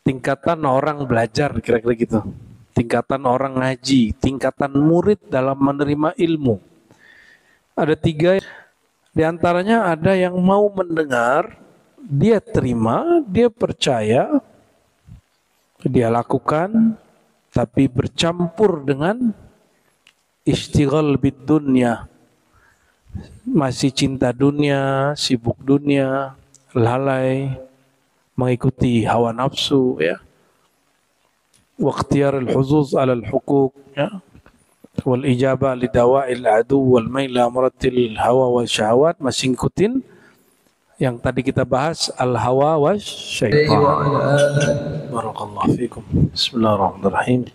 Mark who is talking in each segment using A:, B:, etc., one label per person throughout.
A: tingkatan orang belajar, kira-kira gitu. Tingkatan orang ngaji, tingkatan murid dalam menerima ilmu. Ada 3, di antaranya ada yang mau mendengar, dia terima, dia percaya, dia lakukan, tapi bercampur dengan istighal bid dunya, masih cinta dunia, sibuk dunia, lalai, mengikuti hawa nafsu, ya. Waqtiyar al-huzuz ala al-hukuk, ya. Wal ijabah li dawa'il adu wal maila muratil hawa wal syahwat, masih ngikutin yang tadi kita bahas al-hawa wa syaitan. Barakallahu fikum. Bismillahirrahmanirrahim.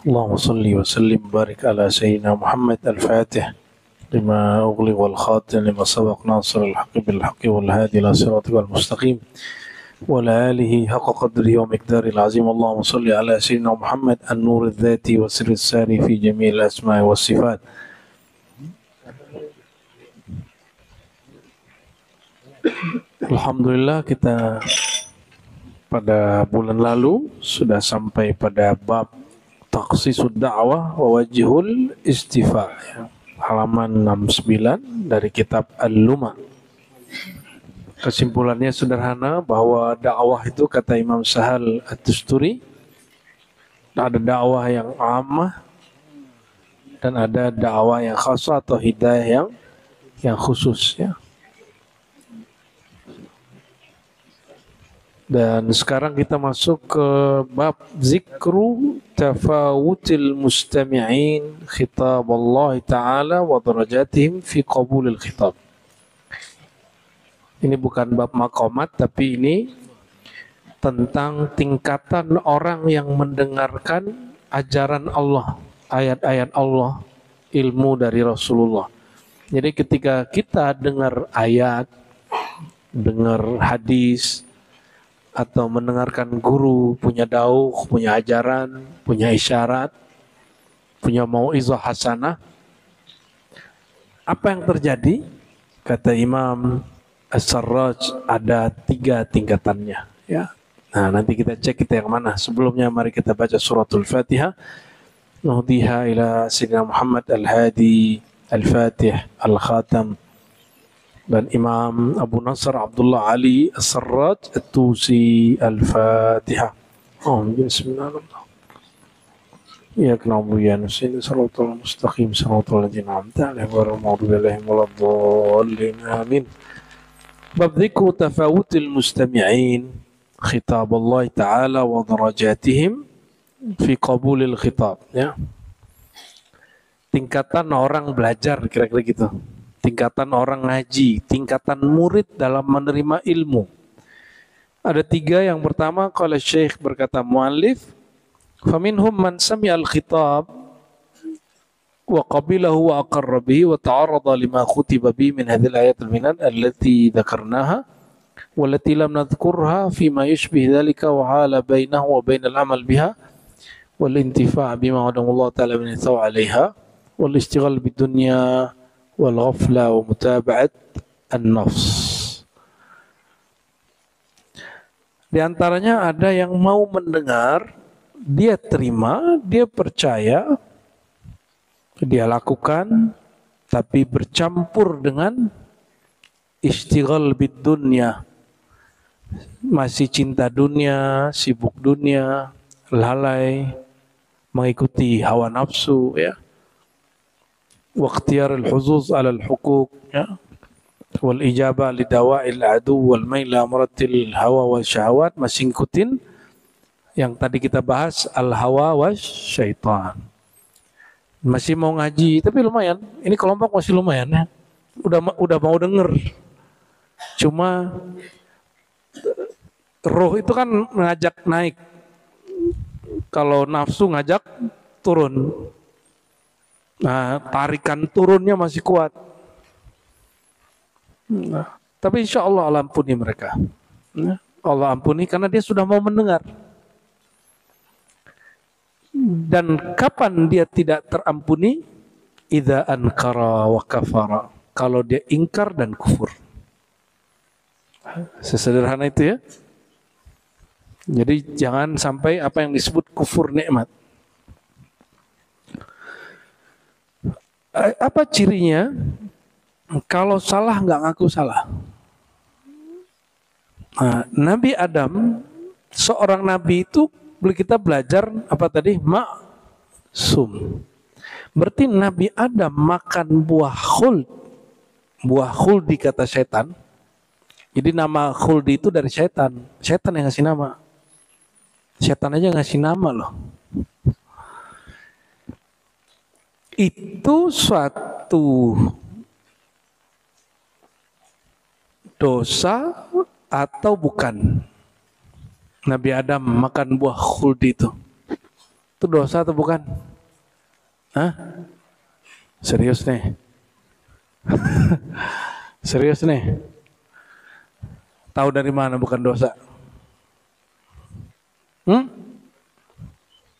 A: Allahumma salli wa sallim barik ala sayyidina Muhammad al-Fatih lima ughliq wal khatim lima sabaq nasr al-haqqi bil haqqi wal hadi ila siratikal mustaqim wa ala alihi haqqa qadrihi wa miqdaril azim. Allahumma salli ala sayyidina Muhammad an-nur adh-dhati wa sirri as-sari fi jami'il asma'i was sifat. Alhamdulillah, kita pada bulan lalu sudah sampai pada bab takhsisud da'wah wa wajhul istifa, ya. Halaman 69 dari kitab Al-Luma. Kesimpulannya sederhana bahwa dakwah itu, kata Imam Sahal At-Tusturi, ada dakwah yang ammah dan ada dakwah yang khasah atau hidayah yang khusus, ya. Dan sekarang kita masuk ke bab zikru tafawutil mustami'in khitab Allah Ta'ala wa darajatihim fi qabulil khitab. Ini bukan bab maqamat, tapi ini tentang tingkatan orang yang mendengarkan ajaran Allah, ayat-ayat Allah, ilmu dari Rasulullah. Jadi ketika kita dengar ayat, dengar hadis, atau mendengarkan guru punya dauh, punya ajaran, punya isyarat, punya mau'izah hasanah, apa yang terjadi? Kata Imam As-Sarraj, ada 3 tingkatannya, ya. Nah, nanti kita cek kita yang mana. Sebelumnya mari kita baca suratul Fatihah. Nuhdiha ila Sayyidina Muhammad al-Hadi al-Fatih al-Khatam dan Imam Abu Nasr Abdullah Ali As-Sarraj At-Tusi al-Fatihah. Bismillahirrahmanirrahim. Ya kanabu ya nusini siratal mustaqim siratal ladzina an'amta 'alaihim ghairil maghdubi 'alaihim waladdallin. Amin. Bab dzikru tafawutil mustami'in khitab Allah Ta'ala wa darajatihim fi qabulil khitab, ya. Tingkatan orang belajar, kira-kira gitu. Tingkatan orang ngaji, tingkatan murid dalam menerima ilmu. Ada 3. Yang pertama, qala Syekh, berkata muallif, faminhum man sami'al khitab wa qabilahu wa aqarra bihi wa ta'arrada lima khutiba bihi min hadhihi al-ayat al-minan allati dzakarnaha wallati lam nadhkurha fima yushbih dhalika wa hala bainahu wa bainal amal biha wal intifa' bima wa'adahu Allah ta'ala min thaw 'alayha wal ishtighal bid dunya wal ghafla wa mutaba'at an-nafs. Di antaranya ada yang mau mendengar, dia terima, dia percaya, dia lakukan, tapi bercampur dengan istighal bid dunya, masih cinta dunia, sibuk dunia, lalai, mengikuti hawa nafsu, ya. Waqtiyar al-huzuz ala al-hukuk, ya. Wal ijabah li dawa'il adu wal maila muratil hawa wal syahwat, masih ngikutin yang tadi kita bahas al-hawa wa syaitan. Masih mau ngaji, tapi lumayan. Ini kelompok masih lumayan, ya. Udah mau denger. Cuma roh itu kan ngajak naik. Kalau nafsu ngajak turun. Nah, tarikan turunnya masih kuat. Nah, tapi insya Allah Allah ampuni mereka. Allah ampuni karena dia sudah mau mendengar. Dan kapan dia tidak terampuni? Idza ankara wa kafara. Kalau dia ingkar dan kufur. Sesederhana itu, ya. Jadi jangan sampai apa yang disebut kufur nikmat. Apa cirinya? Kalau salah nggak ngaku salah. Nah, Nabi Adam, seorang nabi itu kita belajar apa tadi? Maksum. Berarti Nabi Adam makan buah khuld. Buah khuldi kata setan. Jadi nama khuldi itu dari setan. Setan yang ngasih nama. Setan aja ngasih nama loh. Itu suatu dosa atau bukan? Nabi Adam makan buah khuldi itu. Itu dosa atau bukan? Hah? Serius nih? Serius nih? Tahu dari mana bukan dosa?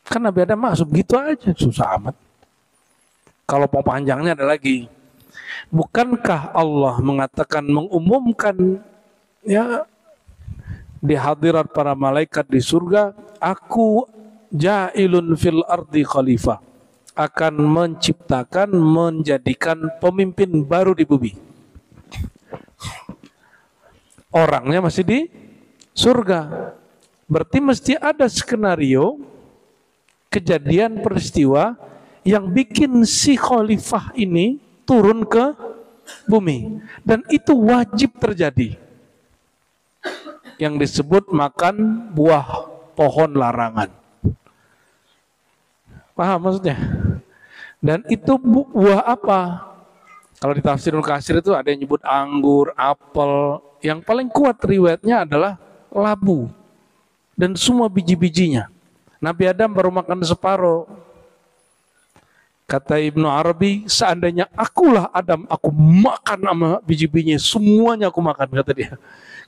A: Kan Nabi Adam masuk gitu aja, susah amat. Kalau mau panjangnya ada lagi. Bukankah Allah mengatakan, mengumumkan ya di hadirat para malaikat di surga, aku ja'ilun fil ardi khalifah, akan menciptakan, menjadikan pemimpin baru di bumi. Orangnya masih di surga. Berarti mesti ada skenario kejadian peristiwa yang bikin si khalifah ini turun ke bumi. Dan itu wajib terjadi. Yang disebut makan buah pohon larangan. Paham maksudnya? Dan itu buah apa? Kalau di tafsir Ibnu Katsir itu ada yang nyebut anggur, apel. Yang paling kuat riwayatnya adalah labu. Dan semua biji-bijinya. Nabi Adam baru makan separuh. Kata Ibnu Arabi, seandainya akulah Adam, aku makan sama biji-bijinya, semuanya aku makan, kata dia.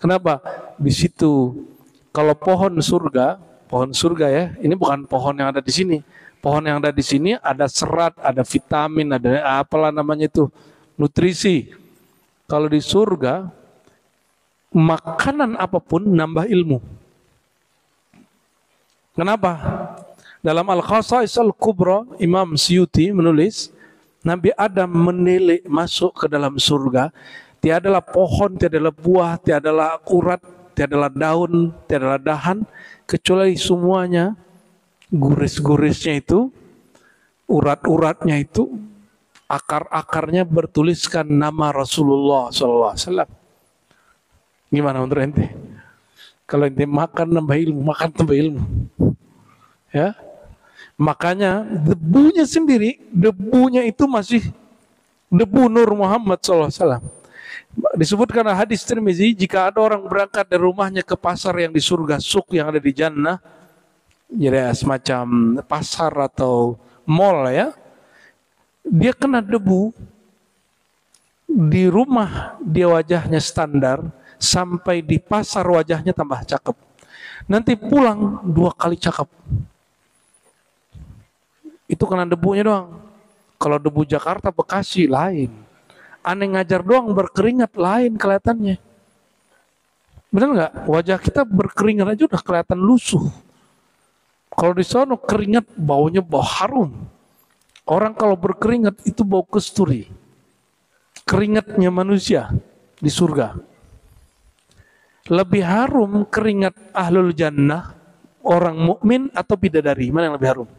A: Kenapa? Di situ, kalau pohon surga ya, ini bukan pohon yang ada di sini. Pohon yang ada di sini ada serat, ada vitamin, ada apalah namanya itu, nutrisi. Kalau di surga, makanan apapun nambah ilmu. Kenapa? Dalam Al-Khasa'is Al-Kubra, Imam Suyuti menulis, Nabi Adam menilik masuk ke dalam surga, tiadalah pohon, tiadalah buah, tiadalah urat, tiadalah daun, tiadalah dahan, kecuali semuanya, guris-gurisnya itu, urat-uratnya itu, akar-akarnya bertuliskan nama Rasulullah SAW. Gimana menurut ente? Kalau ente makan nambah ilmu, makan tambah ilmu. Ya. Makanya debunya sendiri, debunya itu masih debu Nur Muhammad SAW. Disebutkan hadis Tirmizi, jika ada orang berangkat dari rumahnya ke pasar yang di surga, suk yang ada di jannah, jadi semacam pasar atau mall ya, dia kena debu, di rumah dia wajahnya standar, sampai di pasar wajahnya tambah cakep. Nanti pulang 2 kali cakep. Itu kena debunya doang. Kalau debu Jakarta, Bekasi lain. Aneh ngajar doang berkeringat lain kelihatannya. Benar nggak? Wajah kita berkeringat aja udah kelihatan lusuh. Kalau di sana keringat baunya bau harum. Orang kalau berkeringat itu bau kesturi. Keringatnya manusia di surga. Lebih harum keringat ahlul jannah, orang mukmin atau bidadari? Mana yang lebih harum?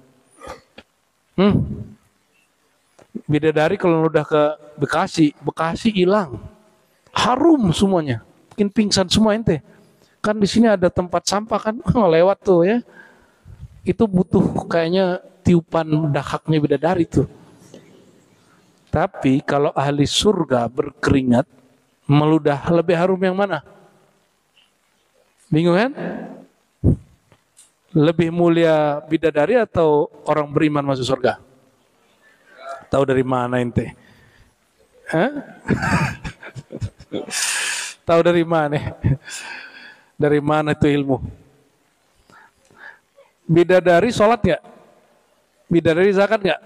A: Bidadari kalau udah ke Bekasi hilang, harum semuanya, bikin pingsan semua ente. Kan di sini ada tempat sampah kan, lewat tuh ya, itu butuh kayaknya tiupan dahaknya bidadari tuh. Tapi kalau ahli surga berkeringat, meludah, lebih harum yang mana? Bingung kan? Lebih mulia bidadari atau orang beriman masuk surga? Tahu dari mana ente? Tahu dari mana? Dari mana itu ilmu? Bidadari sholat nggak? Bidadari zakat nggak?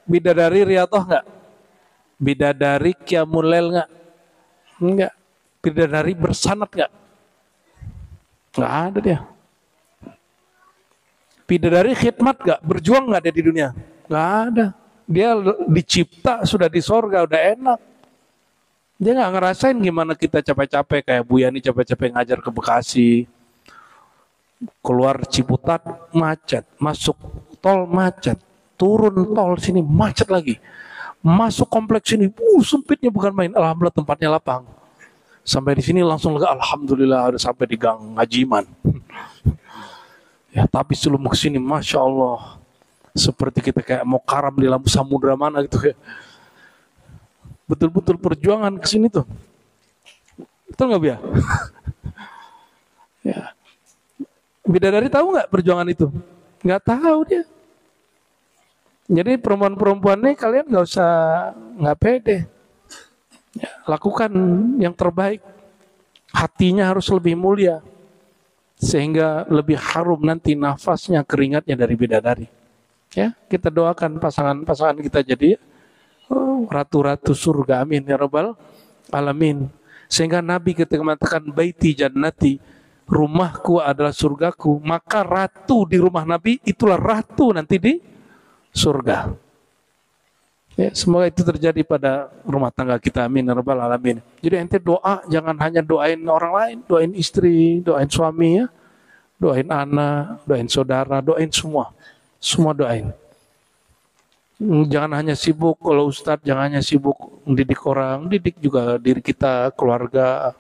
A: Bidadari riyadhah nggak? Bidadari qiyamul lail nggak? Enggak. Bidadari bersanad nggak? Nggak ada dia. Bidadari khidmat gak? Berjuang gak dia di dunia? Gak ada. Dia dicipta sudah di sorga, udah enak. Dia gak ngerasain gimana kita capek-capek, kayak Bu Yani capek-capek ngajar ke Bekasi, keluar Ciputat macet, masuk tol macet, turun tol sini macet lagi, masuk kompleks sini, sempitnya bukan main. Alhamdulillah tempatnya lapang. Sampai di sini langsung lega, alhamdulillah udah sampai di Gang Ngajiman. Ya, tapi sebelum ke sini, masya Allah, seperti kita kayak mau karam di lampu samudra mana gitu ya. Betul-betul perjuangan ke sini tuh. Betul nggak, Bia? Ya. Bidadari tahu nggak perjuangan itu? Nggak tahu dia. Jadi perempuan-perempuan ini kalian nggak pede. Ya, lakukan yang terbaik. Hatinya harus lebih mulia. Sehingga lebih harum nanti nafasnya, keringatnya dari bidadari. Ya, kita doakan pasangan-pasangan kita jadi ratu-ratu surga, amin ya rabbal alamin. Sehingga Nabi ketika mengatakan baiti jannati, rumahku adalah surgaku, maka ratu di rumah Nabi itulah ratu nanti di surga. Ya, semoga itu terjadi pada rumah tangga kita, amin ya rabbal alamin. Jadi ente doa jangan hanya doain orang lain, doain istri, doain suami ya, doain anak, doain saudara, doain semua doain. Jangan hanya sibuk kalau ustadz, jangan hanya sibuk mendidik orang, didik juga diri kita, keluarga,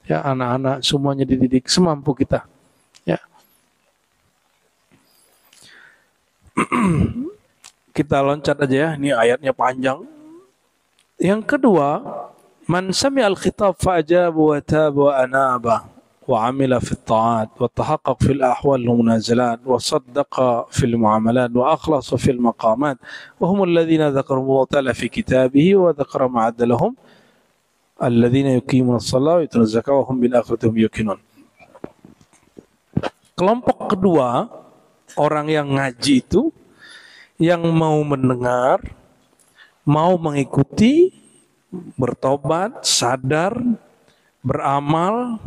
A: ya anak-anak semuanya dididik semampu kita. Ya. Kita loncat aja ya, ini ayatnya panjang. Yang kedua, man sami'al khitab fa'ajaba wa taba wa anaba wa amila fi at-ta'at wa tahaqqaq fi al-ahwal wal-munazalat wa saddaqa fi al-muamalat wa akhlasa fi al-maqamat wa hum alladhina dzakara Allah ta'ala fi kitabihi wa dzakara ma'adda lahum alladhina yuqimuna as-salata wa yutuna az-zakata wa hum bil akhirati hum yuqinun. Kelompok kedua, orang yang ngaji itu yang mau mendengar, mau mengikuti, bertobat, sadar, beramal,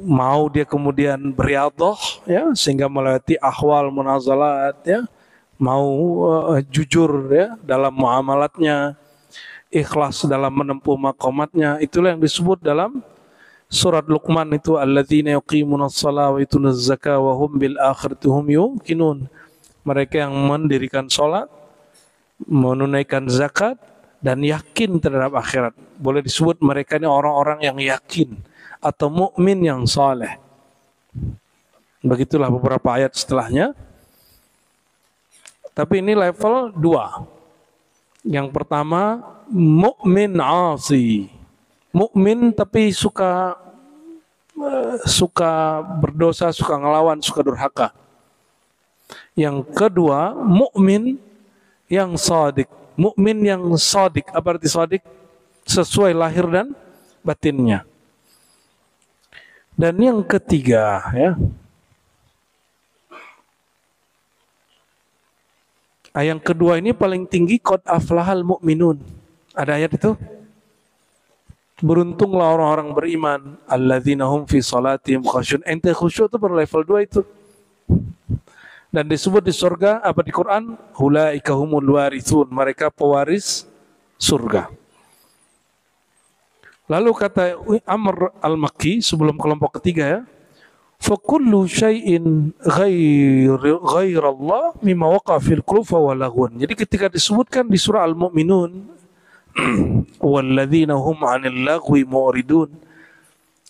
A: mau dia kemudian beriadah, ya, sehingga melewati ahwal munazalat, ya, mau jujur ya dalam muamalatnya, ikhlas dalam menempuh maqamatnya. Itulah yang disebut dalam surat Luqman itu, alladzina yuqimunas salata wa yutunaz zakata wa hum bil akhirati hum yuqinun. Mereka yang mendirikan sholat, menunaikan zakat, dan yakin terhadap akhirat. Boleh disebut mereka ini orang-orang yang yakin atau mukmin yang saleh. Begitulah beberapa ayat setelahnya. Tapi ini level 2. Yang pertama, mukmin asi. Mukmin tapi suka berdosa, suka ngelawan, suka durhaka. Yang kedua, mukmin yang shadiq. Mukmin yang shadiq, apa arti shadiq? Sesuai lahir dan batinnya. Dan yang ketiga, ya. Yang kedua ini paling tinggi, qad aflahal mu'minun. Ada ayat itu? Beruntunglah orang-orang beriman, alladzina hum fi salatihim khasyun. Ente khusyuk itu berlevel 2 itu. Dan disebut di surga, apa di Quran? Ulaika humul warithun, mereka pewaris surga. Lalu kata Amr al-Makki sebelum kelompok ketiga ya, fa kullu syai'in ghairallah mimma waqa fil qulub wa laghun. Jadi ketika disebutkan di surah Al-Mu'minun walladzina hum 'anil laghwi mu'ridun,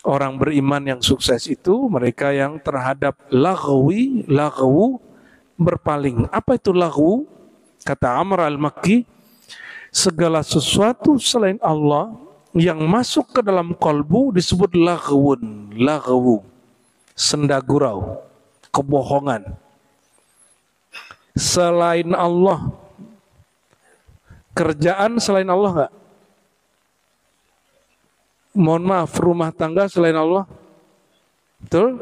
A: orang beriman yang sukses itu mereka yang terhadap laghwu berpaling. Apa itu laghwu? Kata Amr al-Makki, segala sesuatu selain Allah yang masuk ke dalam kalbu disebut laghwu, senda gurau, kebohongan. Selain Allah, kerjaan selain Allah enggak? Mohon maaf, rumah tangga selain Allah, betul?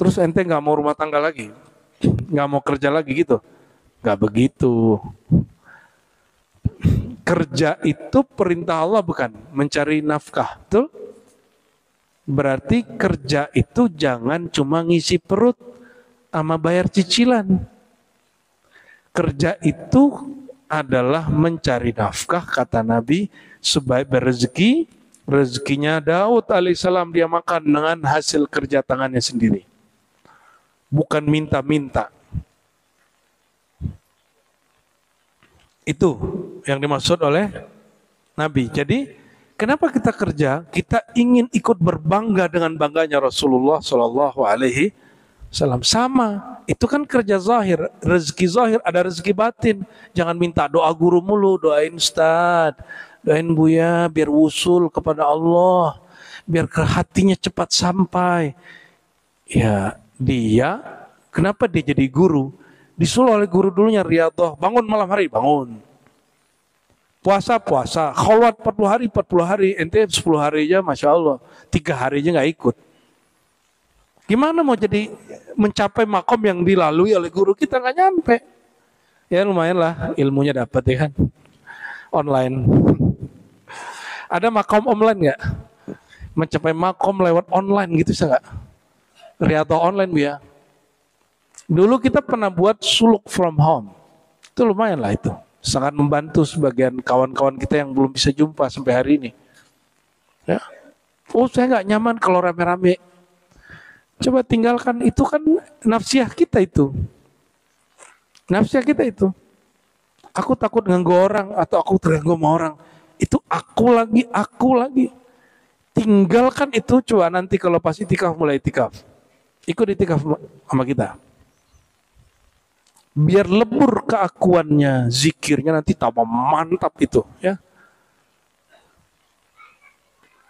A: Terus ente nggak mau rumah tangga lagi, nggak mau kerja lagi gitu? Nggak begitu. Kerja itu perintah Allah bukan? Mencari nafkah, betul? Berarti kerja itu jangan cuma ngisi perut, sama bayar cicilan. Kerja itu adalah mencari nafkah, kata Nabi, sebaik berezeki, rezekinya Daud alaihissalam dia makan dengan hasil kerja tangannya sendiri. Bukan minta-minta. Itu yang dimaksud oleh Nabi. Jadi, kenapa kita kerja? Kita ingin ikut berbangga dengan bangganya Rasulullah Shallallahu Alaihi Wasallam. Sama, itu kan kerja zahir, rezeki zahir, ada rezeki batin. Jangan minta doa guru mulu, doain Ustaz, doain Buya biar wusul kepada Allah, biar ke hatinya cepat sampai. Ya, dia, kenapa dia jadi guru? Disuruh oleh guru dulunya riyadhah, bangun malam hari, bangun. Puasa, khalwat 40 hari, ente 10 hari aja, Masya Allah. 3 hari aja gak ikut. Gimana mau jadi mencapai makom yang dilalui oleh guru kita, gak nyampe. Ya lumayan lah ilmunya dapat ya kan. Online. Ada makom online gak? Mencapai makom lewat online gitu bisa gak? Riyadhah online ya. Dulu kita pernah buat suluk from home. Itu lumayan lah itu. Sangat membantu sebagian kawan-kawan kita yang belum bisa jumpa sampai hari ini. Ya. Oh saya gak nyaman kalau rame-rame. Coba tinggalkan, itu kan nafsiah kita itu. Nafsiah kita itu. Aku takut ganggu orang atau aku terganggu sama orang. Itu aku lagi. Tinggalkan itu, coba nanti kalau pas itikaf mulai itikaf. Ikut itikaf sama kita. Biar lebur keakuannya, zikirnya nanti tambah mantap itu, ya.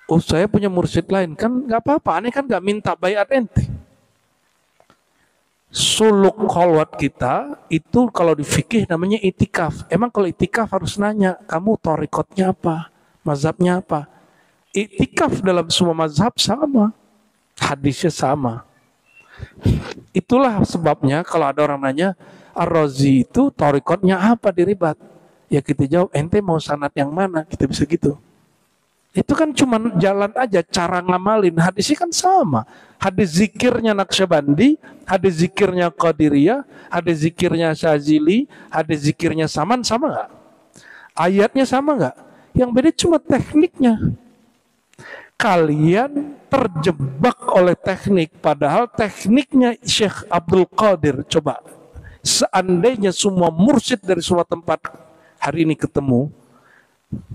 A: Oh saya punya mursyid lain, kan nggak apa-apa, aneh kan nggak minta bayat ente. Suluk khalwat kita itu kalau di fikih namanya itikaf. Emang kalau itikaf harus nanya, kamu thariqatnya apa, mazhabnya apa? Itikaf dalam semua mazhab sama, hadisnya sama. Itulah sebabnya kalau ada orang nanya, Ar-Razi itu thariqatnya apa di Ribat? Ya kita jawab, ente mau sanad yang mana? Kita bisa gitu. Itu kan cuma jalan aja, cara ngamalin. Hadisnya kan sama. Hadis zikirnya Naqsyabandi, hadis zikirnya Qadiriyah, hadis zikirnya Syazili, hadis zikirnya Saman, sama nggak? Ayatnya sama nggak? Yang beda cuma tekniknya. Kalian terjebak oleh teknik, padahal tekniknya Syekh Abdul Qadir. Coba, seandainya semua mursyid dari semua tempat hari ini ketemu,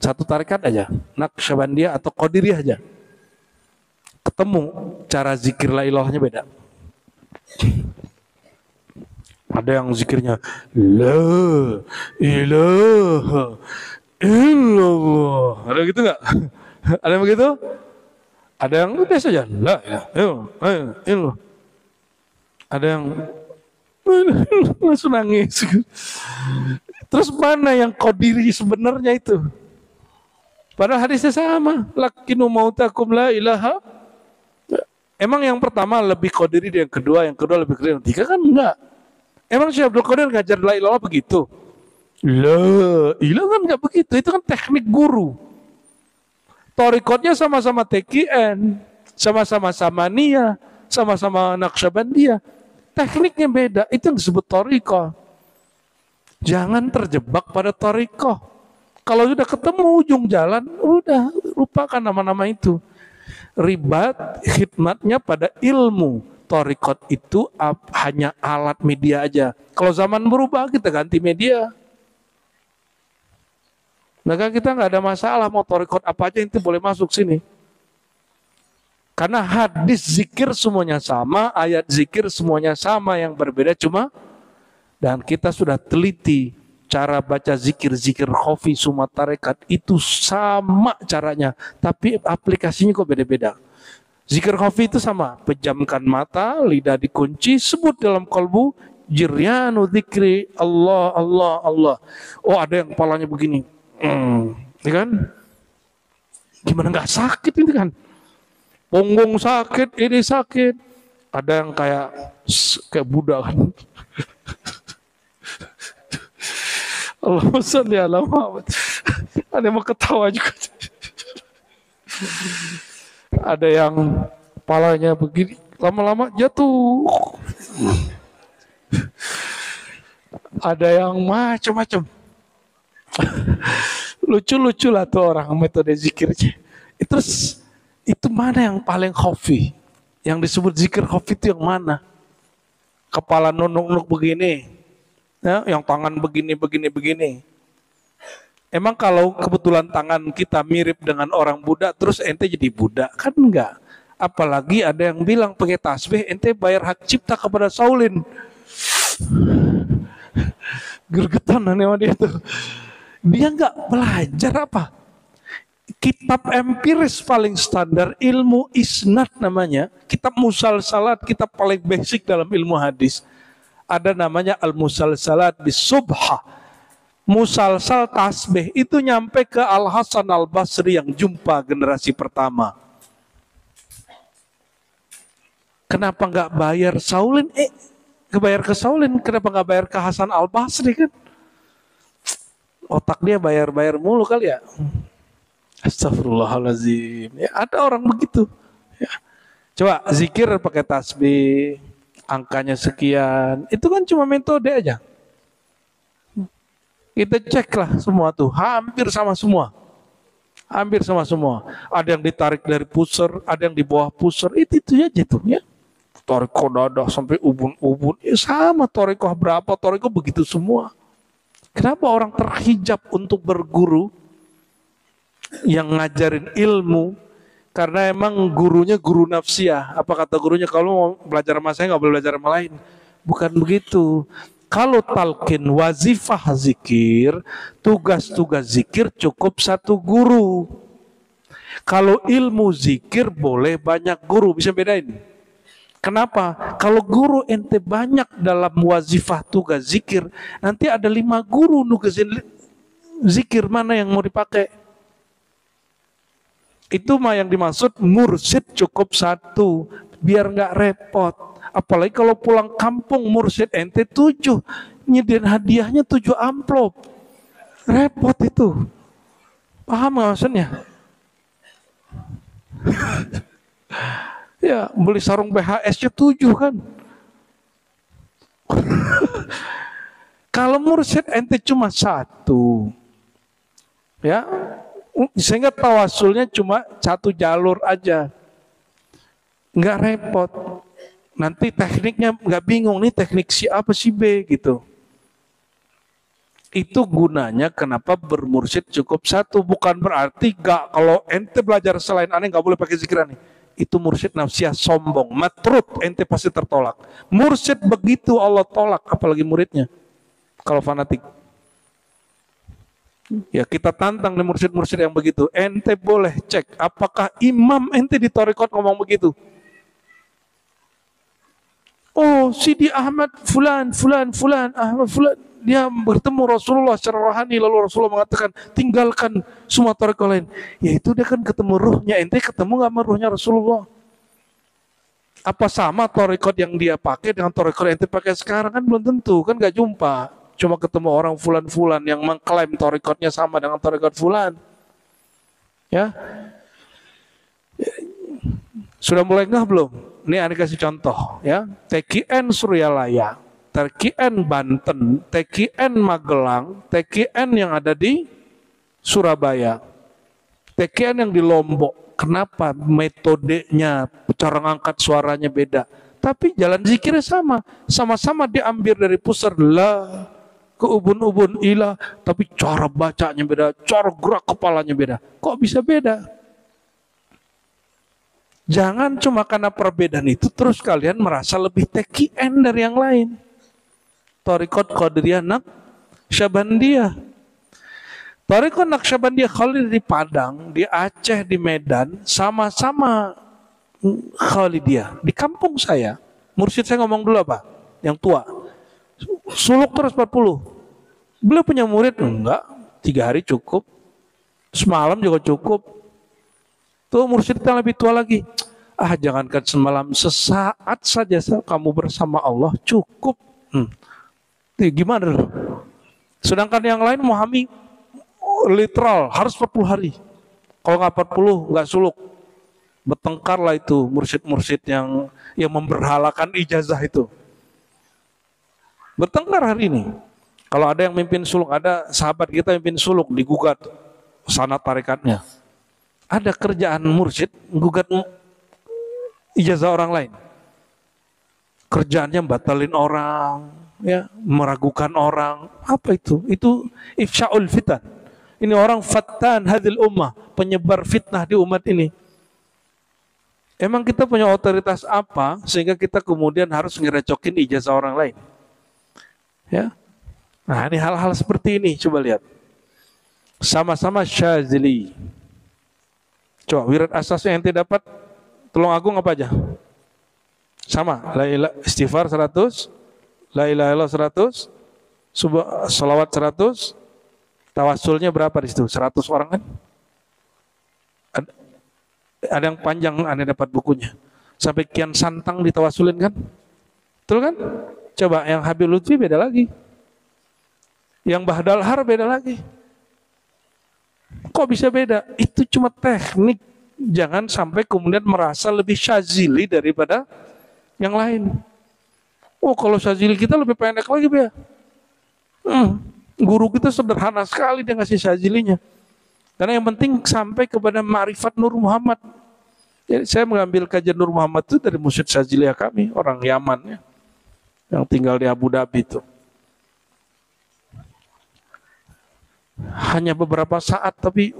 A: satu tarekat aja, Naqsyabandiyah atau Qadiriyah aja, ketemu cara zikir la ilahnya beda. Ada yang zikirnya la ilaha illallah, ada gitu nggak? Ada yang begitu? Ada yang biasa aja la ilaha illallah. Ada yang langsung nangis. Terus mana yang Qadiri sebenarnya itu? Padahal hadisnya sama. Lakinu mautakum la ilaha. Emang yang pertama lebih Qadiri dari yang kedua lebih Qadiri dari yang ketiga kan enggak. Emang Syekh Abdul Qadir ngajar la ilaha begitu? La ilaha kan enggak begitu. Itu kan teknik guru. Thariqatnya sama-sama TQN, sama-sama Samaniyah, sama-sama Naqsyabandiyah. Tekniknya beda. Itu yang disebut thariqah. Jangan terjebak pada thariqah. Kalau sudah ketemu ujung jalan, udah lupakan nama-nama itu. Ribat khidmatnya pada ilmu. Thariqat itu hanya alat media aja. Kalau zaman berubah kita ganti media. Maka kita nggak ada masalah mau thariqat apa aja itu boleh masuk sini. Karena hadis zikir semuanya sama, ayat zikir semuanya sama, yang berbeda cuma, dan kita sudah teliti cara baca zikir-zikir khafi semua tarekat itu sama caranya, tapi aplikasinya kok beda-beda. Zikir khafi itu sama, pejamkan mata, lidah dikunci, sebut dalam kalbu, jiryanu dzikri Allah, Allah, Allah. Oh ada yang kepalanya begini, ya kan? Gimana nggak sakit itu kan? Punggung sakit, ini sakit. Ada yang kayak Buddha kan. Allahumma sholli ala Muhammad. Ada yang mau ketawa juga. Ada yang kepalanya begini, lama-lama jatuh. ada yang macam-macam. Lucu-lucu lah tuh orang metode zikirnya. Terus itu mana yang paling khafi? Yang disebut zikir khafi itu yang mana? Kepala nunduk-nunduk begini, ya, yang tangan begini. Emang kalau kebetulan tangan kita mirip dengan orang Buddha, terus ente jadi Buddha? Kan enggak. Apalagi ada yang bilang pakai tasbih, ente bayar hak cipta kepada Shaolin. Gergetan sama dia tuh. Dia enggak belajar apa? Kitab empiris paling standar, ilmu isnad namanya. Kitab musalsalat, kitab paling basic dalam ilmu hadis. Ada namanya al-musalsalat bis-subha. Musalsal tasbih itu nyampe ke Al-Hasan Al-Basri yang jumpa generasi pertama. Kenapa nggak bayar Shaolin? Kebayar ke Shaolin, kenapa nggak bayar ke Hasan Al-Basri kan? Otak dia bayar-bayar mulu kali ya. Astagfirullahaladzim. Ya, ada orang begitu. Ya. Coba zikir pakai tasbih, angkanya sekian. Itu kan cuma metode aja. Kita cek lah semua tuh, hampir sama semua. Hampir sama semua. Ada yang ditarik dari pusar, ada yang di bawah pusar. Itu aja tuh ya. Torikoh dada sampai ubun-ubun. Ya sama torikoh berapa, torikoh begitu semua. Kenapa orang terhijab untuk berguru yang ngajarin ilmu? Karena emang gurunya guru nafsiyah. Apa kata gurunya, kalau mau belajar sama saya nggak boleh belajar sama lain. Bukan begitu. Kalau talqin wazifah zikir, tugas-tugas zikir cukup satu guru. Kalau ilmu zikir boleh banyak guru, bisa bedain. Kenapa? Kalau guru ente banyak dalam wazifah tugas zikir, nanti ada 5 guru nugasin zikir, mana yang mau dipakai? Itu mah yang dimaksud mursyid cukup 1, biar nggak repot. Apalagi kalau pulang kampung mursyid ente 7, nyediain hadiahnya 7 amplop. Repot itu. Paham nggak maksudnya? Ya, beli sarung BHS-nya 7 kan. Kalau mursyid ente cuma 1, ya, sehingga tawasulnya cuma 1 jalur aja. Nggak repot. Nanti tekniknya nggak bingung, nih teknik si A apa si B gitu. Itu gunanya kenapa bermursyid cukup 1. Bukan berarti gak, kalau ente belajar selain aneh nggak boleh pakai zikir aneh. Itu mursyid nafsiyah sombong, matrut, ente pasti tertolak. Mursyid begitu Allah tolak, apalagi muridnya kalau fanatik. Ya kita tantang nih mursyid-mursyid yang begitu. Ente boleh cek apakah imam ente di thariqat ngomong begitu. Oh, Sidi Ahmad fulan, Ahmad fulan, dia bertemu Rasulullah secara rohani, lalu Rasulullah mengatakan tinggalkan semua thariqah lain. Ya itu dia kan ketemu ruhnya, ente ketemu nggak sama ruhnya Rasulullah? Apa sama thariqat yang dia pakai dengan thariqat yang ente pakai sekarang? Kan belum tentu, kan nggak jumpa. Cuma ketemu orang fulan-fulan yang mengklaim thariqatnya sama dengan thariqat fulan. Ya, sudah mulai nggak belum? Ini Anda kasih contoh ya. TKN Suryalaya, TKN Banten, TKN Magelang, TKN yang ada di Surabaya, TKN yang di Lombok. Kenapa metodenya, cara ngangkat suaranya beda? Tapi jalan zikirnya sama. Sama-sama diambil dari pusar la ke ubun-ubun ilah, tapi cara bacanya beda, cara gerak kepalanya beda. Kok bisa beda? Jangan cuma karena perbedaan itu terus kalian merasa lebih TKN dari yang lain. Thariqat Qadiriyah Naqsyabandiyah. Thariqat Naqsyabandiyah Khalid di Padang, di Aceh, di Medan, sama-sama Khalidiyah. Di kampung saya, mursyid saya ngomong dulu apa? Yang tua. Suluk terus 40. Beliau punya murid? Enggak, 3 hari cukup. Semalam juga cukup. Tuh mursyid kita lebih tua lagi. Jangankan semalam, sesaat saja kamu bersama Allah cukup. Gimana loh? Sedangkan yang lain memahami literal harus 40 hari. Kalau nggak 40 nggak suluk. Bertengkar lah itu mursyid-mursyid yang memberhalakan ijazah itu. Bertengkar hari ini. Kalau ada yang mimpin suluk, ada sahabat kita mimpin suluk, digugat sanad tarikatnya. Ada kerjaan mursyid gugat ijazah orang lain. Kerjaannya batalin orang, ya, meragukan orang. Apa itu? Itu ifsya'ul fitan. Ini orang fattan hadil ummah, penyebar fitnah di umat ini. Emang kita punya otoritas apa sehingga kita kemudian harus ngerecokin ijazah orang lain? Ya. Nah, ini hal-hal seperti ini, coba lihat. Sama-sama Syazili. Coba wirid asasnya yang tidak dapat Tulung Agung apa aja? Sama, istighfar 100, la ilaha illallah 100, salawat 100, tawasulnya berapa di situ? 100 orang kan? Ada yang panjang, Anda dapat bukunya. Sampai kian santang ditawasulin kan? Betul kan? Coba yang Habib Lutfi beda lagi. Yang Bahdal Har beda lagi. Kok bisa beda? Itu cuma teknik. Jangan sampai kemudian merasa lebih syazili daripada yang lain. Oh, kalau syazili kita lebih pendek lagi, ya. Guru kita sederhana sekali dia ngasih syazilinya. Karena yang penting sampai kepada ma'rifat Nur Muhammad. Jadi saya mengambil kajian Nur Muhammad itu dari Mursyid Syazili kami, orang Yaman ya, yang tinggal di Abu Dhabi itu. Hanya beberapa saat tapi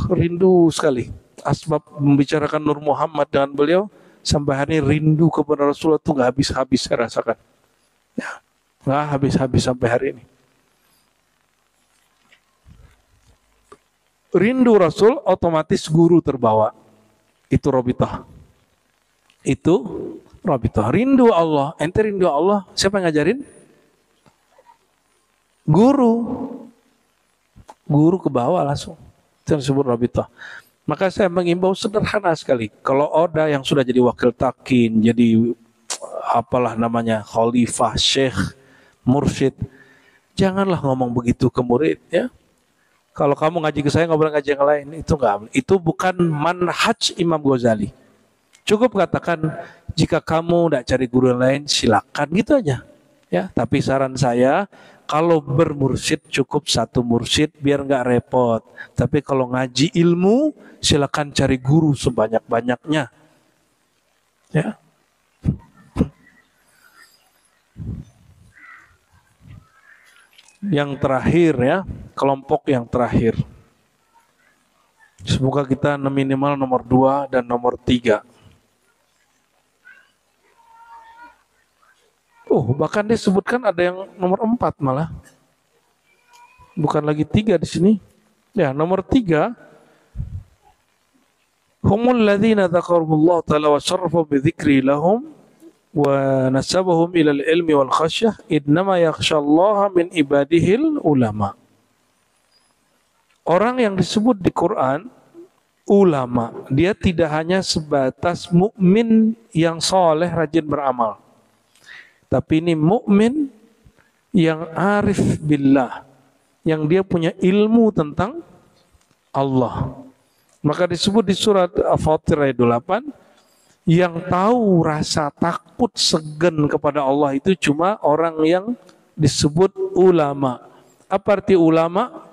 A: rindu sekali. Asbab membicarakan Nur Muhammad dengan beliau sampai hari ini rindu kepada Rasulullah itu nggak habis-habis saya rasakan. Ya, nggak habis-habis sampai hari ini. Rindu Rasul otomatis guru terbawa. Itu Robitoh. Itu Robitoh. Rindu Allah. Ente rindu Allah. Siapa yang ngajarin? Guru. Guru ke bawah langsung. Itu yang disebut Robitoh. Maka saya mengimbau sederhana sekali. Kalau ada yang sudah jadi wakil takin, jadi apalah namanya, khalifah, syekh, mursyid, janganlah ngomong begitu ke murid ya. Kalau kamu ngaji ke saya, nggak boleh ngaji yang lain. Itu nggak. Itu bukan manhaj Imam Ghazali. Cukup katakan jika kamu tidak cari guru yang lain, silakan gitu aja. Ya. Tapi saran saya, kalau bermursyid cukup satu mursyid biar nggak repot. Tapi kalau ngaji ilmu, silakan cari guru sebanyak-banyaknya. Ya. Yang terakhir ya, kelompok yang terakhir. Semoga kita minimal nomor 2 dan nomor 3. Bahkan dia sebutkan ada yang nomor 4 malah. Bukan lagi 3 di sini. Ya, nomor 3. Humul ladzina dzakarullah ta'ala wa syarrafu bi dzikri lahum wa nasabahum ila al-ilmi wal khasyah innama yakhshallaha min ibadihil ulama. Orang yang disebut di Quran ulama, dia tidak hanya sebatas mukmin yang soleh rajin beramal. Tapi ini mukmin yang arif billah, yang dia punya ilmu tentang Allah. Maka disebut di surat Al-Fatir ayat 8, yang tahu rasa takut segan kepada Allah itu cuma orang yang disebut ulama. Apa arti ulama?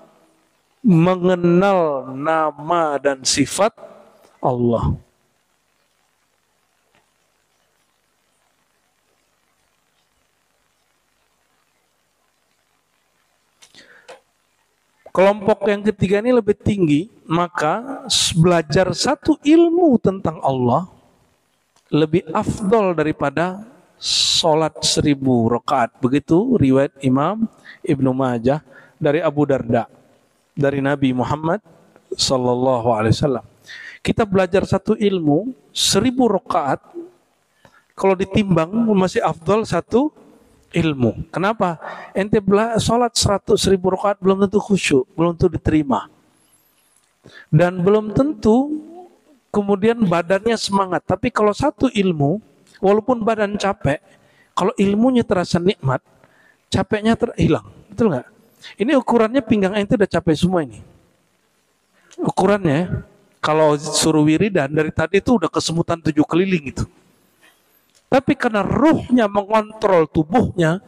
A: Mengenal nama dan sifat Allah. Kelompok yang ketiga ini lebih tinggi, maka belajar satu ilmu tentang Allah lebih afdol daripada sholat 1000 rakaat. Begitu riwayat Imam Ibnu Majah dari Abu Darda, dari Nabi Muhammad sallallahu alaihi wasallam. Kita belajar satu ilmu 1000 rakaat, kalau ditimbang masih afdol satu ilmu. Kenapa? Ente sholat 100.000 rakaat belum tentu khusyuk, belum tentu diterima. Dan belum tentu kemudian badannya semangat. Tapi kalau satu ilmu, walaupun badan capek, kalau ilmunya terasa nikmat, capeknya terhilang. Betul nggak? Ini ukurannya pinggang ente udah capek semua ini. Ukurannya, kalau suruh wiridan dari tadi itu udah kesemutan 7 keliling itu. Tapi karena ruhnya mengontrol tubuhnya,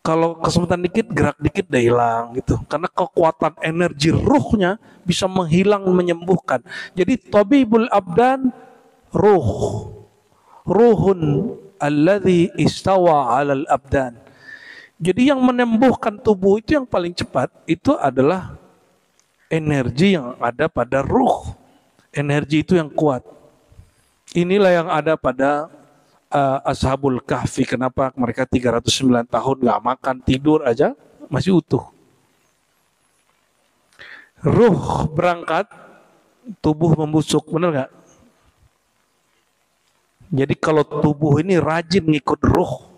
A: Kalau kesemutan dikit, gerak dikit udah hilang gitu. Karena kekuatan energi ruhnya bisa menghilang, menyembuhkan. Jadi tabibul abdan ruh. Ruhun alladhi istawa 'alal abdan. Jadi yang menyembuhkan tubuh itu yang paling cepat itu adalah energi yang ada pada ruh. Energi itu yang kuat. Inilah yang ada pada Ashabul Kahfi. Kenapa mereka 309 tahun nggak makan, tidur aja masih utuh. Ruh berangkat, tubuh membusuk, benar nggak? Jadi kalau tubuh ini rajin ngikut ruh,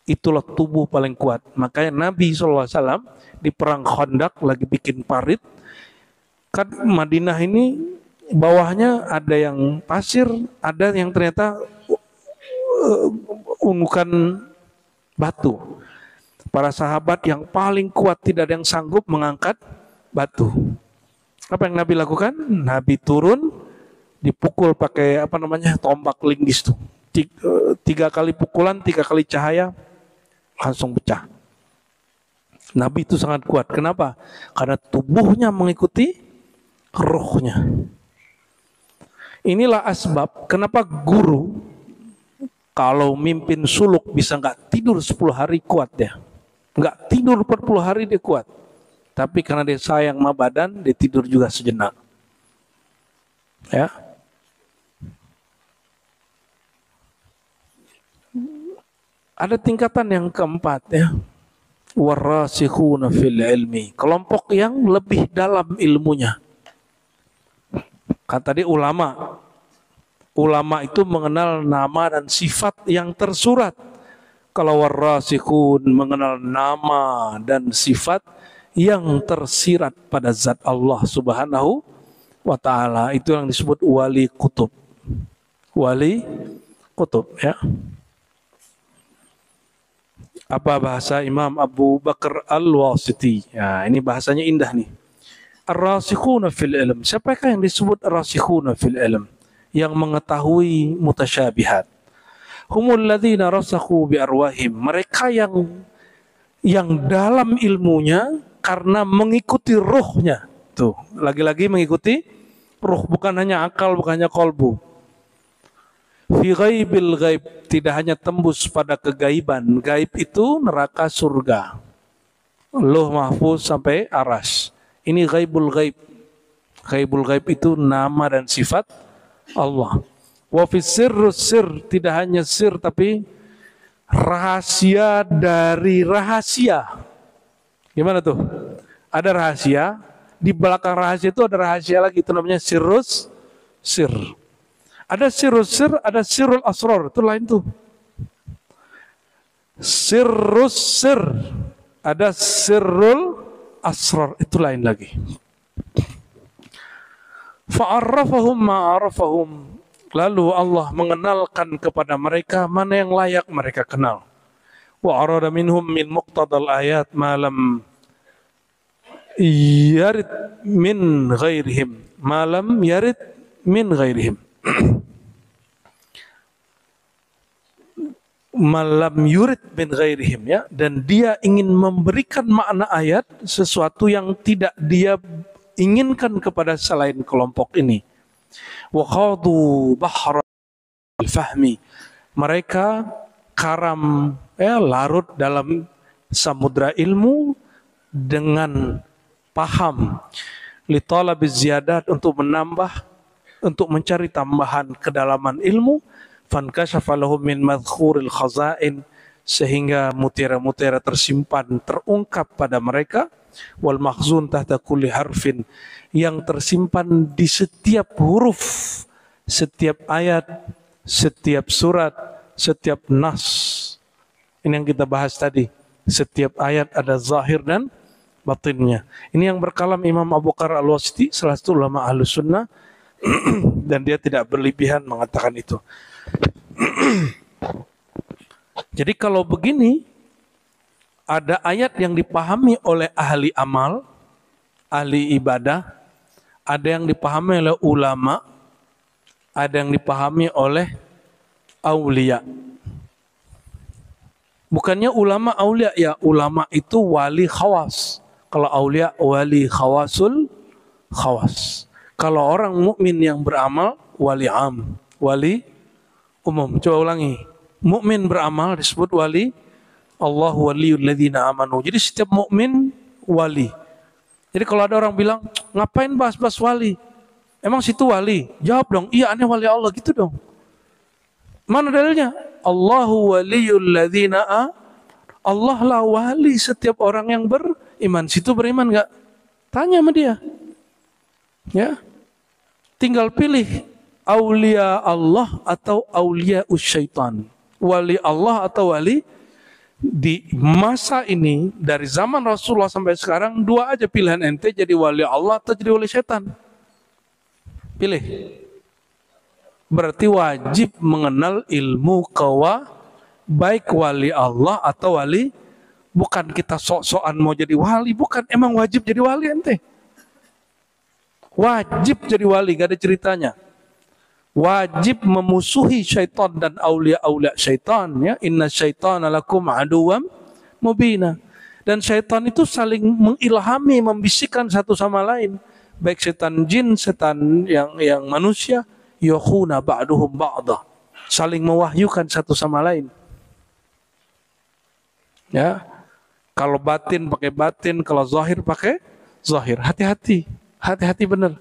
A: itulah tubuh paling kuat. Makanya Nabi SAW di perang Khandaq lagi bikin parit, kan Madinah ini bawahnya ada yang pasir, ada yang ternyata ungukan batu. Para sahabat yang paling kuat tidak ada yang sanggup mengangkat batu. Apa yang Nabi lakukan? Nabi turun, dipukul pakai tombak linggis tuh. 3 kali pukulan, 3 kali cahaya, langsung pecah. Nabi itu sangat kuat. Kenapa? Karena tubuhnya mengikuti ruhnya. Inilah asbab kenapa guru kalau mimpin suluk bisa nggak tidur 10 hari kuat ya. Nggak tidur 40 hari dia kuat. Tapi karena dia sayang sama badan, dia tidur juga sejenak. Ya. Ada tingkatan yang keempat ya. Warasikhuna fil ilmi. Kelompok yang lebih dalam ilmunya. Kan tadi ulama. Ulama itu mengenal nama dan sifat yang tersurat. Kalau warasikhun mengenal nama dan sifat yang tersirat pada zat Allah Subhanahu wa ta'ala. Itu yang disebut wali kutub. Wali kutub ya. Apa bahasa Imam Abu Bakar Al-Wasiti? Ya, ini bahasanya indah nih. Ar-rasikhuna fil ilm. Siapakah yang disebut ar-rasikhuna fil ilm? Yang mengetahui mutasyabihat. Humul ladzina rasakhu bi arwahim. Mereka yang dalam ilmunya karena mengikuti ruhnya. Tuh, lagi-lagi mengikuti ruh, bukan hanya akal, bukan hanya kolbu. Fi ghaibil ghaib, tidak hanya tembus pada kegaiban. Gaib itu neraka, surga. Lauh mahfuz sampai aras. Ini ghaibul ghaib. Ghaibul ghaib itu nama dan sifat Allah. Wa fi sirrus sir, tidak hanya sir tapi rahasia dari rahasia. Gimana tuh? Ada rahasia, di belakang rahasia itu ada rahasia lagi, itu namanya sirrus sir. Ada sirrus sir, ada sirrul asrar, itu lain tuh. Sirrus sir, ada sirrul asrar, itu lain lagi. Fa'arrafahum ma'arrafahum. Lalu Allah mengenalkan kepada mereka mana yang layak mereka kenal. Wa arada minhum min muqtadal ayat ma lam yarid min ghairihim. Ma lam yarid min ghairihim. Malam yurid min ghairihim ya, dan dia ingin memberikan makna ayat sesuatu yang tidak dia inginkan kepada selain kelompok ini. Wa khadu bahra al-fahmi. Mereka karam ya, larut dalam samudra ilmu dengan paham. Li talabiz ziyadat, untuk menambah, untuk mencari tambahan kedalaman ilmu. Fankashafa lahum min madkhuril khazain, sehingga mutiara-mutiara tersimpan terungkap pada mereka. Wal makhzun tahta kulli harfin, yang tersimpan di setiap huruf, setiap ayat, setiap surat, setiap nas. Ini yang kita bahas tadi. Setiap ayat ada zahir dan batinnya. Ini yang berkalam Imam Abu Bakar Al-Wasiti, salah satu ulama Ahlus Sunnah, dan dia tidak berlebihan mengatakan itu. Jadi kalau begini, ada ayat yang dipahami oleh ahli amal, ahli ibadah, ada yang dipahami oleh ulama, ada yang dipahami oleh aulia. Bukannya ulama aulia, ya ulama itu wali khawas. Kalau aulia wali khawasul khawas. Kalau orang mukmin yang beramal wali am, wali umum. Coba ulangi. Mukmin beramal disebut wali. Allah waliyul ladzina amanu. Jadi setiap mukmin wali. Jadi kalau ada orang bilang, ngapain bahas-bahas wali? Emang situ wali? Jawab dong, iya aneh wali Allah gitu dong. Mana dalilnya? Allahu waliyul ladzina Allah lah wali setiap orang yang beriman. Situ beriman enggak? Tanya sama dia. Ya. Tinggal pilih aulia Allah atau aulia syaitan. Wali Allah atau wali. Di masa ini dari zaman Rasulullah sampai sekarang dua aja pilihan ente, jadi wali Allah atau jadi wali setan. Pilih. Berarti wajib mengenal ilmu baik wali Allah atau wali, bukan kita sok-sokan mau jadi wali, bukan, emang wajib jadi wali ente. Wajib jadi wali, gak ada ceritanya. Wajib memusuhi syaitan dan aulia-aulia syaitan, ya. Inna syaitana lakum aduwam mubina. Dan syaitan itu saling mengilhami, membisikkan satu sama lain. Baik setan jin, setan yang manusia, yukhuna ba'duhum ba'dah. Saling mewahyukan satu sama lain. Ya. Kalau batin pakai batin, kalau zahir pakai zahir. Hati-hati. Hati-hati benar.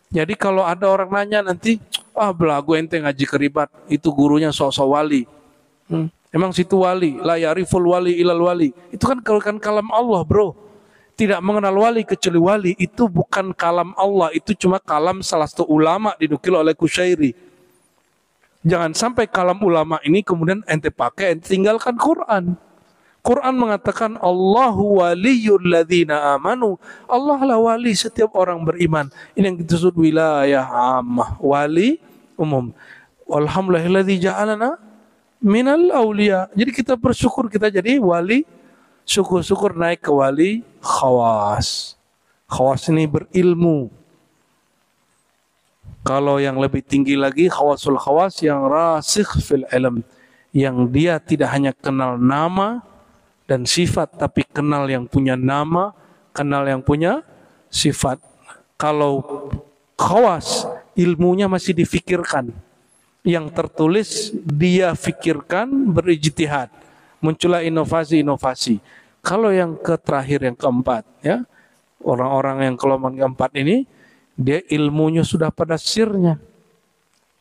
A: Jadi kalau ada orang nanya nanti, belagu ente ngaji keribat, itu gurunya sok-sok wali. Emang situ wali, la yariful wali ilal wali. Itu kan kalam Allah, bro. Tidak mengenal wali kecuali wali, itu bukan kalam Allah, itu cuma kalam salah satu ulama dinukil oleh Kusyairi. Jangan sampai kalam ulama ini kemudian ente pakai, ente tinggalkan Quran. Quran mengatakan Allahu waliyul ladzina amanu. Allah lah wali setiap orang beriman. Ini yang disebut wilayah ammah, wali umum. Alhamdulillahilladzi ja'alana minal aulia. Jadi kita bersyukur kita jadi wali, syukur-syukur naik ke wali khawas. Khawas ini berilmu. Kalau yang lebih tinggi lagi khawasul khawas yang rasikh fil ilm, yang dia tidak hanya kenal nama dan sifat, tapi kenal yang punya nama, kenal yang punya sifat. Kalau khawas, ilmunya masih difikirkan. Yang tertulis dia fikirkan, berijtihad. Muncullah inovasi-inovasi. Kalau yang terakhir, yang keempat, ya, orang-orang yang kelompok keempat ini, dia ilmunya sudah pada sirnya.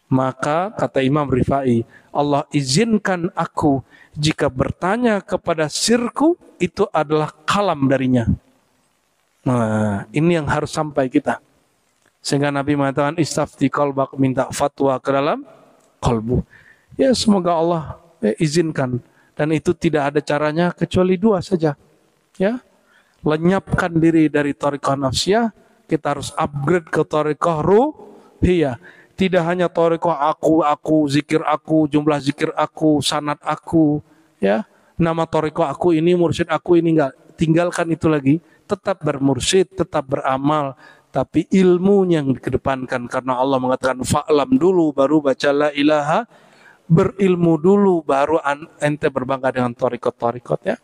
A: Maka kata Imam Rifai, Allah izinkan aku jika bertanya kepada sirku, itu adalah kalam darinya. Nah, ini yang harus sampai kita. Sehingga Nabi mengatakan istafti qalbak, minta fatwa ke dalam kalbu. Ya, semoga Allah izinkan. Dan itu tidak ada caranya kecuali dua saja. Ya, lenyapkan diri dari thariqah nafsiyah, kita harus upgrade ke thariqah ruhiyah. Tidak hanya thariqah aku, zikir aku, jumlah zikir aku, sanad aku, ya. Nama thariqah aku ini, mursyid aku ini, enggak. Tinggalkan itu lagi. Tetap bermursyid, tetap beramal, tapi ilmunya yang dikedepankan, karena Allah mengatakan fa'lam dulu baru baca la ilaha, berilmu dulu baru ente berbangga dengan thariqat-thariqat, ya.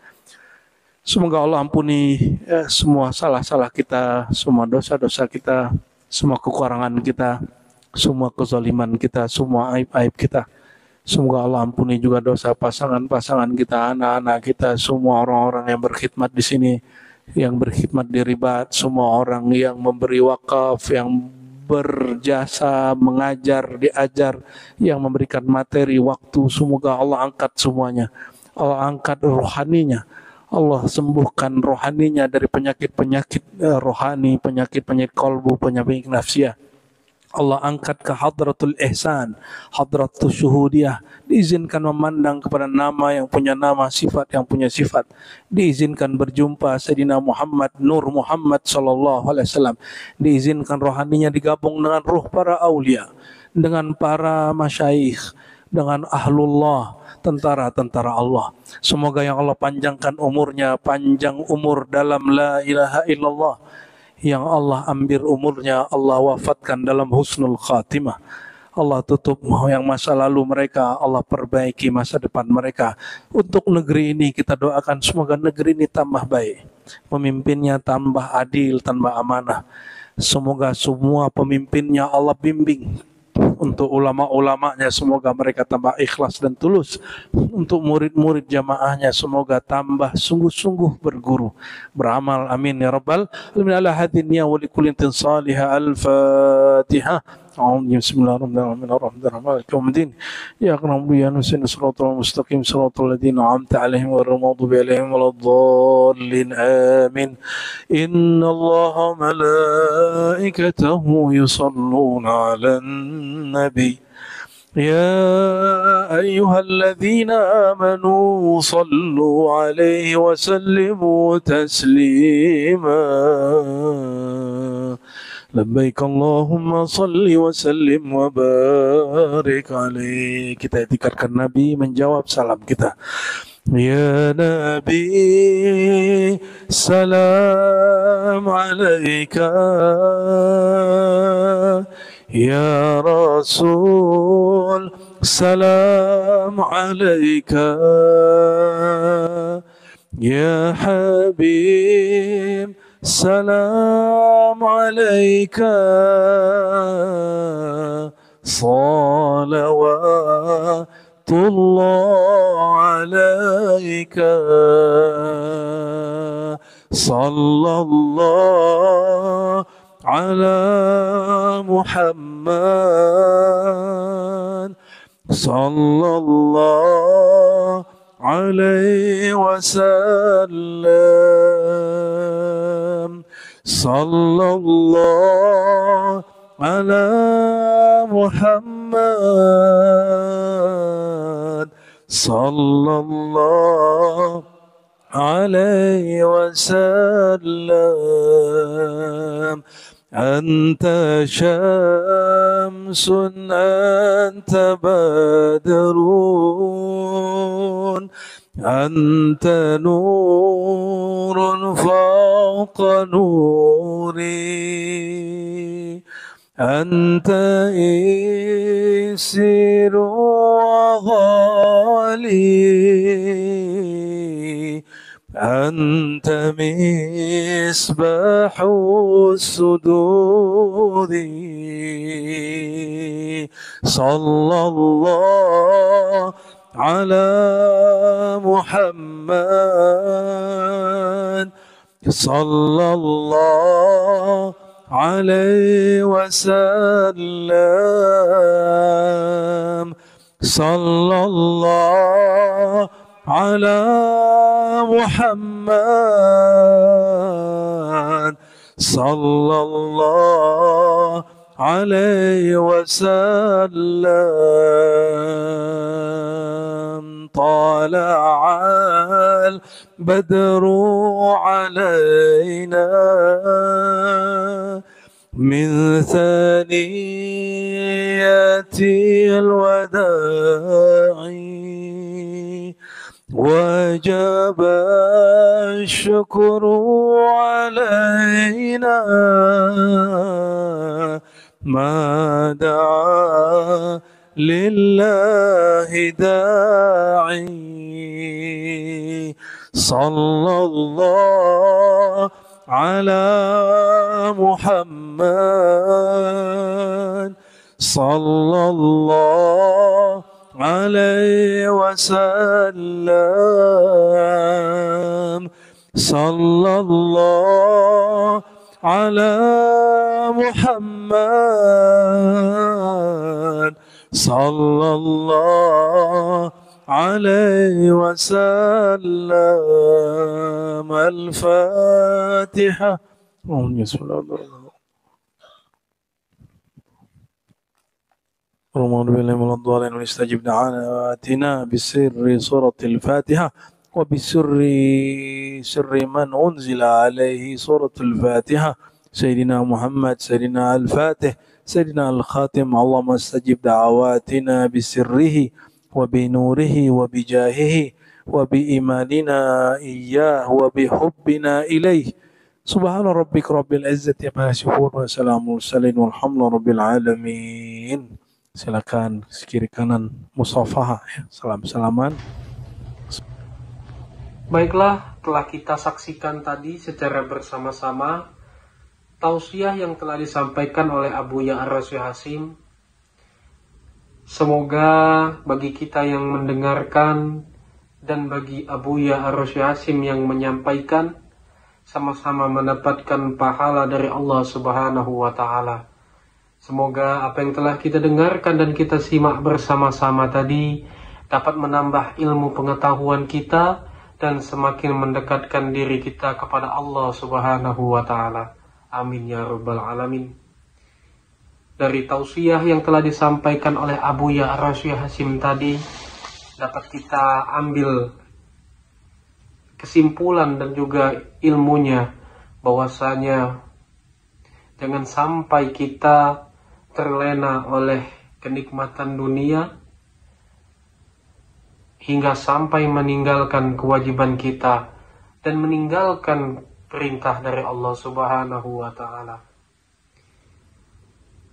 A: Semoga Allah ampuni semua salah-salah kita, semua dosa-dosa kita, semua kekurangan kita, semua kezaliman kita, semua aib-aib kita. Semoga Allah ampuni juga dosa pasangan-pasangan kita, anak-anak kita, semua orang-orang yang berkhidmat di sini, yang berkhidmat di Ribat, semua orang yang memberi wakaf, yang berjasa, mengajar, diajar, yang memberikan materi, waktu, semoga Allah angkat semuanya. Allah angkat rohaninya. Allah sembuhkan rohaninya dari penyakit-penyakit rohani, penyakit-penyakit kalbu, penyakit nafsiyah. Allah angkat ke hadratul ihsan, hadratul syuhudiyah. Diizinkan memandang kepada nama yang punya nama, sifat yang punya sifat. Diizinkan berjumpa Sayyidina Muhammad, Nur Muhammad sallallahu alaihi wasallam. Diizinkan rohaninya digabung dengan ruh para aulia, dengan para masyayikh, dengan ahlullah, tentara-tentara Allah. Semoga yang Allah panjangkan umurnya, panjang umur dalam la ilaha illallah. Yang Allah ambil umurnya, Allah wafatkan dalam husnul khatimah. Allah tutup yang masa lalu mereka, Allah perbaiki masa depan mereka. Untuk negeri ini kita doakan semoga negeri ini tambah baik, pemimpinnya tambah adil, tambah amanah. Semoga semua pemimpinnya Allah bimbing. Untuk ulama-ulamanya semoga mereka tambah ikhlas dan tulus. Untuk murid-murid jamaahnya semoga tambah sungguh-sungguh berguru, beramal. Amin ya rabbal alamin. Ala hadin ya wa likulli salihah. Al-Fatihah. Bismillahirrahmanirrahim. Ya Rabbi ya nusin siratal mustaqim siratal ladzina an'amta 'alaihim ghairil maghdubi 'alaihim waladdallin. Amin. Inna Allaha malaikatahu yusalluna 'alan nabi. يا أيها الذين آمنوا صلوا عليه وسلموا تسليما. لبيك اللهم صل وسلم وبارك عليه. Kita etikatkan Nabi menjawab salam kita. Ya Nabi salam alaika, Ya Rasul salam alaika, Ya Habib salam alaika, salawatullah alaika, sallallahu ala Muhammad sallallahu alaihi wasallam, sallallahu ala Muhammad sallallahu alaihi wasallam. Anta syamsun anta badrun anta nurun fawqa nuri anta isiru wa ghali anta misbahu suduri. Sallallahu ala Muhammad sallallahu alaihi wasallam, sallallahu ala Muhammad sallallahu alaihi wasallam. Tala'al badru alaina min thaniyati al-wada'i وجب الشكر علينا ما دعا لله داعي. صلى الله على محمد صلى الله عليه وسلم، صلى الله على محمد صلى الله عليه وسلم. الفاتحة. اللهم بالله من الضالين واستجب دعواتنا بسر سورة الفاتحة وبسر من أنزل عليه سورة الفاتحة، سيدنا محمد سيدنا الفاتح سيدنا الخاتم. اللهم استجب دعواتنا بسره وبنوره وبجاهه وبإيماننا إياه وبحبنا إليه. سبحان ربك رب العزة عما يصفون وسلام المرسلين والحمد لله رب العالمين. Silakan kiri kanan musafahah ya, salam-salaman.
B: Baiklah, telah kita saksikan tadi secara bersama-sama tausiah yang telah disampaikan oleh Abu Ya'ar-Rasy Hasim. Semoga bagi kita yang mendengarkan dan bagi Abu Ya'ar-Rasy Hasim yang menyampaikan sama-sama mendapatkan pahala dari Allah Subhanahu wa Ta'ala. Semoga apa yang telah kita dengarkan dan kita simak bersama-sama tadi dapat menambah ilmu pengetahuan kita dan semakin mendekatkan diri kita kepada Allah Subhanahu wa Ta'ala. Amin ya rabbal alamin. Dari tausiah yang telah disampaikan oleh Abu Ya'ar-Rasy Hasim tadi dapat kita ambil kesimpulan dan juga ilmunya bahwasanya jangan sampai kita terlena oleh kenikmatan dunia hingga sampai meninggalkan kewajiban kita dan meninggalkan perintah dari Allah Subhanahu wa Ta'ala.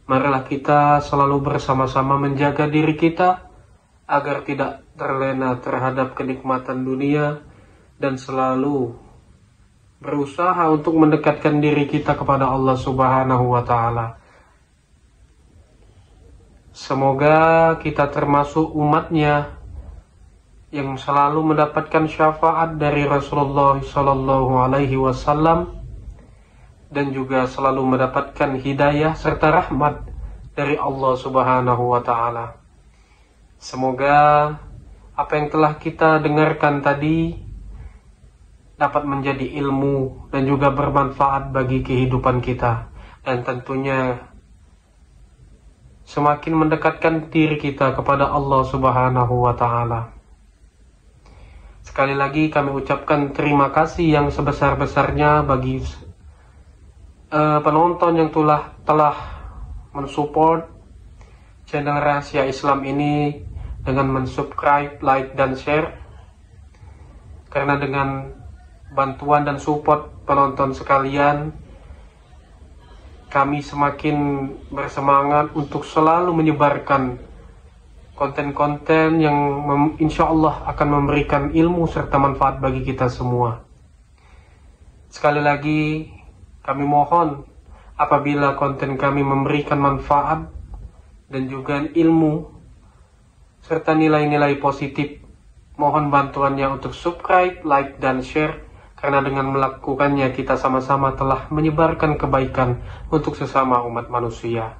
B: Marilah kita selalu bersama-sama menjaga diri kita agar tidak terlena terhadap kenikmatan dunia dan selalu berusaha untuk mendekatkan diri kita kepada Allah Subhanahu wa Ta'ala. Semoga kita termasuk umatnya yang selalu mendapatkan syafaat dari Rasulullah Sallallahu Alaihi Wasallam dan juga selalu mendapatkan hidayah serta rahmat dari Allah Subhanahu Wa Taala. Semoga apa yang telah kita dengarkan tadi dapat menjadi ilmu dan juga bermanfaat bagi kehidupan kita dan tentunya semakin mendekatkan diri kita kepada Allah Subhanahu wa Ta'ala. Sekali lagi kami ucapkan terima kasih yang sebesar-besarnya bagi penonton yang telah mensupport channel Rahasia Islam ini dengan mensubscribe, like, dan share. Karena dengan bantuan dan support penonton sekalian, kami semakin bersemangat untuk selalu menyebarkan konten-konten yang insya Allah akan memberikan ilmu serta manfaat bagi kita semua. Sekali lagi, kami mohon apabila konten kami memberikan manfaat dan juga ilmu serta nilai-nilai positif, mohon bantuannya untuk subscribe, like, dan share. Karena dengan melakukannya kita sama-sama telah menyebarkan kebaikan untuk sesama umat manusia.